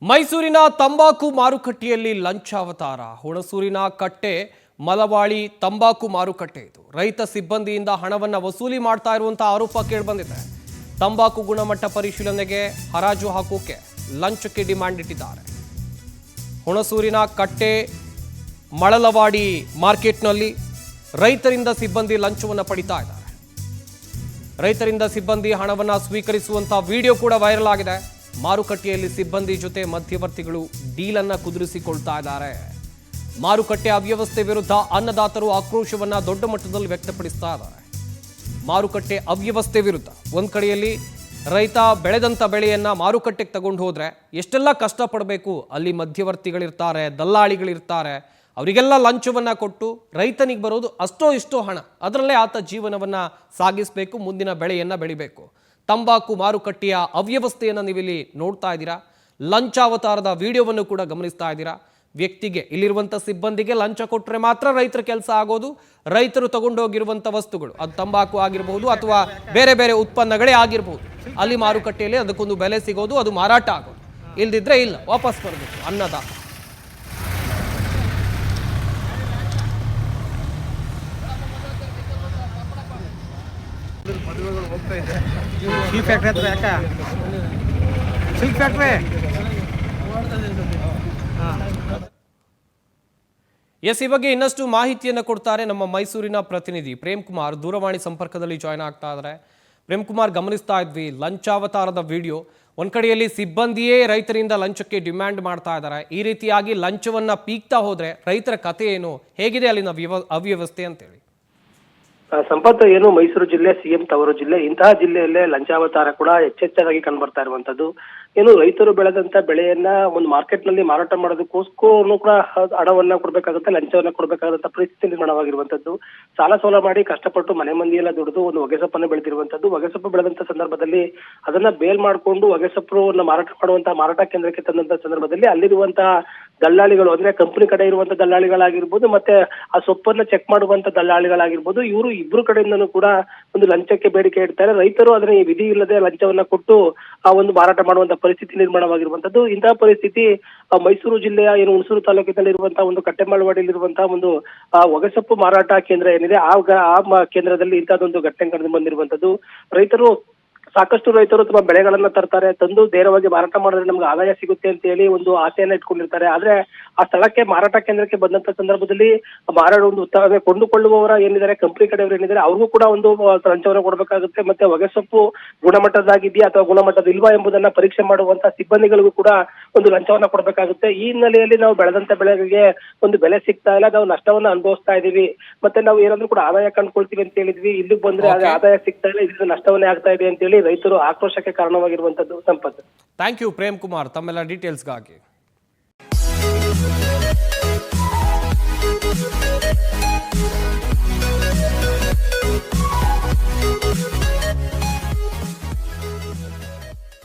ಮೈಸೂರಿನ ತಂಬಾಕು ಮಾರುಕಟ್ಟೆಯಲ್ಲಿ ಲಂಚಾವತಾರ. ಹುಣಸೂರಿನ ಕಟ್ಟೆ ಮಲವಾಳಿ ತಂಬಾಕು ಮಾರುಕಟ್ಟೆ ಇದು. ರೈತ ಸಿಬ್ಬಂದಿಯಿಂದ ಹಣವನ್ನು ವಸೂಲಿ ಮಾಡ್ತಾ ಇರುವಂತಹ ಆರೋಪ ಕೇಳಿಬಂದಿದೆ. ತಂಬಾಕು ಗುಣಮಟ್ಟ ಪರಿಶೀಲನೆಗೆ ಹರಾಜು ಹಾಕೋಕೆ ಲಂಚಕ್ಕೆ ಡಿಮ್ಯಾಂಡ್ ಇಟ್ಟಿದ್ದಾರೆ. ಹುಣಸೂರಿನ ಕಟ್ಟೆ ಮಳಲವಾಡಿ ಮಾರ್ಕೆಟ್ನಲ್ಲಿ ರೈತರಿಂದ ಸಿಬ್ಬಂದಿ ಲಂಚವನ್ನು ಪಡಿತಾ ಇದ್ದಾರೆ. ರೈತರಿಂದ ಸಿಬ್ಬಂದಿ ಹಣವನ್ನು ಸ್ವೀಕರಿಸುವಂತಹ ವಿಡಿಯೋ ಕೂಡ ವೈರಲ್ ಆಗಿದೆ. ಮಾರುಕಟ್ಟೆಯಲ್ಲಿ ಸಿಬ್ಬಂದಿ ಜೊತೆ ಮಧ್ಯವರ್ತಿಗಳು ಡೀಲನ್ನು ಕುದುರಿಸಿಕೊಳ್ತಾ ಇದ್ದಾರೆ. ಮಾರುಕಟ್ಟೆ ಅವ್ಯವಸ್ಥೆ ವಿರುದ್ಧ ಅನ್ನದಾತರು ಆಕ್ರೋಶವನ್ನ ದೊಡ್ಡ ಮಟ್ಟದಲ್ಲಿ ವ್ಯಕ್ತಪಡಿಸ್ತಾ ಇದ್ದಾರೆ. ಮಾರುಕಟ್ಟೆ ಅವ್ಯವಸ್ಥೆ ವಿರುದ್ಧ ಒಂದ್ ಕಡೆಯಲ್ಲಿ ರೈತ ಬೆಳೆದಂತ ಬೆಳೆಯನ್ನ ಮಾರುಕಟ್ಟೆಗೆ ತಗೊಂಡು ಹೋದ್ರೆ ಎಷ್ಟೆಲ್ಲ ಕಷ್ಟಪಡಬೇಕು. ಅಲ್ಲಿ ಮಧ್ಯವರ್ತಿಗಳಿರ್ತಾರೆ, ದಲ್ಲಾಳಿಗಳಿರ್ತಾರೆ. ಅವರಿಗೆಲ್ಲ ಲಂಚವನ್ನ ಕೊಟ್ಟು ರೈತನಿಗೆ ಬರೋದು ಅಷ್ಟೋ ಇಷ್ಟೋ ಹಣ. ಅದರಲ್ಲೇ ಆತ ಜೀವನವನ್ನ ಸಾಗಿಸಬೇಕು, ಮುಂದಿನ ಬೆಳೆಯನ್ನ ಬೆಳಿಬೇಕು. ತಂಬಾಕು ಮಾರುಕಟ್ಟೆಯ ಅವ್ಯವಸ್ಥೆಯನ್ನು ನೀವಿಲ್ಲಿ ನೋಡ್ತಾ ಇದ್ದೀರಾ. ಲಂಚಾವತಾರದ ವಿಡಿಯೋವನ್ನು ಕೂಡ ಗಮನಿಸ್ತಾ ಇದ್ದೀರಾ. ವ್ಯಕ್ತಿಗೆ, ಇಲ್ಲಿರುವಂಥ ಸಿಬ್ಬಂದಿಗೆ ಲಂಚ ಕೊಟ್ಟರೆ ಮಾತ್ರ ರೈತರ ಕೆಲಸ ಆಗೋದು. ರೈತರು ತಗೊಂಡೋಗಿರುವಂಥ ವಸ್ತುಗಳು, ಅದು ತಂಬಾಕು ಆಗಿರಬಹುದು ಅಥವಾ ಬೇರೆ ಬೇರೆ ಉತ್ಪನ್ನಗಳೇ ಆಗಿರಬಹುದು, ಅಲ್ಲಿ ಮಾರುಕಟ್ಟೆಯಲ್ಲಿ ಅದಕ್ಕೊಂದು ಬೆಲೆ ಸಿಗೋದು, ಅದು ಮಾರಾಟ ಆಗೋದು. ಇಲ್ದಿದ್ರೆ ಇಲ್ಲ, ವಾಪಸ್ ಬರಬೇಕು ಅನ್ನದಾತ. ಸಿಲ್ಕ್ ಫ್ಯಾಕ್ಟ್ರಿ ಹತ್ರ ಯಾಕ ಸಿಲ್ಕ್ ಫ್ಯಾಕ್ಟ್ರಿ ಎಸ್, ಈ ಬಗ್ಗೆ ಇನ್ನಷ್ಟು ಮಾಹಿತಿಯನ್ನು ಕೊಡ್ತಾರೆ ನಮ್ಮ ಮೈಸೂರಿನ ಪ್ರತಿನಿಧಿ ಪ್ರೇಮ್ ಕುಮಾರ್. ದೂರವಾಣಿ ಸಂಪರ್ಕದಲ್ಲಿ ಜಾಯ್ನ್ ಆಗ್ತಾ ಇದ್ದಾರೆ. ಪ್ರೇಮ್ ಕುಮಾರ್, ಗಮನಿಸ್ತಾ ಇದ್ವಿ ಲಂಚಾವತಾರದ ವಿಡಿಯೋ. ಒಂದ್ ಕಡೆಯಲ್ಲಿ ಸಿಬ್ಬಂದಿಯೇ ರೈತರಿಂದ ಲಂಚಕ್ಕೆ ಡಿಮ್ಯಾಂಡ್ ಮಾಡ್ತಾ ಇದ್ದಾರೆ. ಈ ರೀತಿಯಾಗಿ ಲಂಚವನ್ನ ಪೀಕ್ತಾ ಹೋದ್ರೆ ರೈತರ ಕಥೆ ಏನು, ಹೇಗಿದೆ ಅಲ್ಲಿನ ಅವ್ಯವಸ್ಥೆ ಅಂತೇಳಿ? ಸಂಪತ್, ಏನು ಮೈಸೂರು ಜಿಲ್ಲೆ ಸಿಎಂ ತವರು ಜಿಲ್ಲೆ, ಇಂತಹ ಜಿಲ್ಲೆಯಲ್ಲೇ ಲಂಚಾವತಾರ ಕೂಡ ಹೆಚ್ಚೆಚ್ಚಾಗಿ ಕಂಡುಬರ್ತಾ ಇರುವಂತದ್ದು. ಏನು ರೈತರು ಬೆಳೆದಂತ ಬೆಳೆಯನ್ನ ಒಂದು ಮಾರ್ಕೆಟ್ ನಲ್ಲಿ ಮಾರಾಟ ಮಾಡೋದಕ್ಕೋಸ್ಕರ ಕೂಡ ಹಣವನ್ನ ಕೊಡ್ಬೇಕಾಗುತ್ತೆ, ಲಂಚವನ್ನ ಕೊಡ್ಬೇಕಾದಂತ ಪರಿಸ್ಥಿತಿ ನಿರ್ಮಾಣವಾಗಿರುವಂತದ್ದು. ಸಾಲ ಸೋಲ ಮಾಡಿ ಕಷ್ಟಪಟ್ಟು ಮನೆ ಮಂದಿ ಎಲ್ಲ ದುಡಿದು ಒಂದು ಹೊಗೆಸೊಪ್ಪನ್ನು ಬೆಳೆದಿರುವಂತದ್ದು. ಹೊಗೆಸೊಪ್ಪು ಬೆಳೆದಂತ ಸಂದರ್ಭದಲ್ಲಿ ಅದನ್ನ ಬೇಲ್ ಮಾಡಿಕೊಂಡು ಹೊಗೆಸೊಪ್ಪನ್ನ ಮಾರಾಟ ಮಾಡುವಂತಹ ಮಾರಾಟ ಕೇಂದ್ರಕ್ಕೆ ತಂದಂತ ಸಂದರ್ಭದಲ್ಲಿ ಅಲ್ಲಿರುವಂತಹ ದಲ್ಲಾಳಿಗಳು, ಅಂದ್ರೆ ಕಂಪನಿ ಕಡೆ ಇರುವಂತ ದಲ್ಲಾಳಿಗಳಾಗಿರ್ಬೋದು, ಮತ್ತೆ ಆ ಸೊಪ್ಪನ್ನ ಚೆಕ್ ಮಾಡುವಂತ ದಲ್ಲಾಳಿಗಳಾಗಿರ್ಬೋದು, ಇವರು ಇಬ್ರು ಕಡೆಯಿಂದನೂ ಕೂಡ ಒಂದು ಲಂಚಕ್ಕೆ ಬೇಡಿಕೆ ಇಡ್ತಾರೆ. ರೈತರು ಅದನ್ನ ವಿಧಿ ಇಲ್ಲದೆ ಲಂಚವನ್ನ ಕೊಟ್ಟು ಆ ಒಂದು ಮಾರಾಟ ಮಾಡುವಂತ ಪರಿಸ್ಥಿತಿ ನಿರ್ಮಾಣವಾಗಿರುವಂತದ್ದು. ಇಂತಹ ಪರಿಸ್ಥಿತಿ ಮೈಸೂರು ಜಿಲ್ಲೆಯ ಏನು ಹುಣಸೂರು ತಾಲೂಕಿನಲ್ಲಿರುವಂತಹ ಒಂದು ಕಟ್ಟೆಮಾಳವಾಡಿಯಲ್ಲಿರುವಂತಹ ಒಂದು ಹೊಗೆಸೊಪ್ಪು ಮಾರಾಟ ಕೇಂದ್ರ ಏನಿದೆ, ಆ ಕೇಂದ್ರದಲ್ಲಿ ಇಂತಹದೊಂದು ಘಟನೆ ಕಂಡು ಬಂದಿರುವಂತದ್ದು. ಸಾಕಷ್ಟು ರೈತರು ತಮ್ಮ ಬೆಳೆಗಳನ್ನ ತರ್ತಾರೆ, ತಂದು ನೇರವಾಗಿ ಮಾರಾಟ ಮಾಡಿದ್ರೆ ನಮ್ಗೆ ಆದಾಯ ಸಿಗುತ್ತೆ ಅಂತ ಹೇಳಿ ಒಂದು ಆಸೆಯನ್ನ ಇಟ್ಕೊಂಡಿರ್ತಾರೆ. ಆದ್ರೆ ಆ ಸ್ಥಳಕ್ಕೆ ಮಾರಾಟ ಕೇಂದ್ರಕ್ಕೆ ಬಂದಂತ ಸಂದರ್ಭದಲ್ಲಿ ಕೊಂಡುಕೊಳ್ಳುವವರ ಏನಿದ್ದಾರೆ, ಕಂಪನಿ ಕಡೆಯವರು ಏನಿದ್ದಾರೆ, ಅವ್ರಿಗೂ ಕೂಡ ಒಂದು ಲಂಚವನ್ನು ಕೊಡಬೇಕಾಗುತ್ತೆ. ಮತ್ತೆ ಹೊಗೆಸೊಪ್ಪು ಗುಣಮಟ್ಟದಾಗಿದೆಯಾ ಅಥವಾ ಗುಣಮಟ್ಟದ ಇಲ್ವಾ ಎಂಬುದನ್ನ ಪರೀಕ್ಷೆ ಮಾಡುವಂತ ಸಿಬ್ಬಂದಿಗಳಿಗೂ ಕೂಡ ಒಂದು ಲಂಚವನ್ನ ಕೊಡಬೇಕಾಗುತ್ತೆ. ಈ ಹಿನ್ನೆಲೆಯಲ್ಲಿ ನಾವು ಬೆಳೆದಂತ ಬೆಳೆಗಳಿಗೆ ಒಂದು ಬೆಲೆ ಸಿಗ್ತಾ ಇಲ್ಲ, ನಾವು ನಷ್ಟವನ್ನ ಅನುಭವಿಸ್ತಾ ಇದೀವಿ. ಮತ್ತೆ ನಾವು ಏನಾದ್ರೂ ಕೂಡ ಆದಾಯ ಕಂಡುಕೊಳ್ತೀವಿ ಅಂತ ಹೇಳಿದ್ವಿ, ಇಲ್ಲಿಗೆ ಬಂದ್ರೆ ಆದಾಯ ಸಿಗ್ತಾ ಇಲ್ಲ, ಇದರಿಂದ ನಷ್ಟವನ್ನೇ ಆಗ್ತಾ ಇದೆ ಅಂತ ಹೇಳಿ ರೈತರು ಆಕ್ರೋಶಕ್ಕೆ ಕಾರಣವಾಗಿರುವಂತದ್ದು. ಸಂಪತ್ತು. ಥ್ಯಾಂಕ್ ಯು ಪ್ರೇಮ್ ಕುಮಾರ್, ತಮ್ಮೆಲ್ಲ ಡೀಟೇಲ್ಸ್ಗಾಗಿ.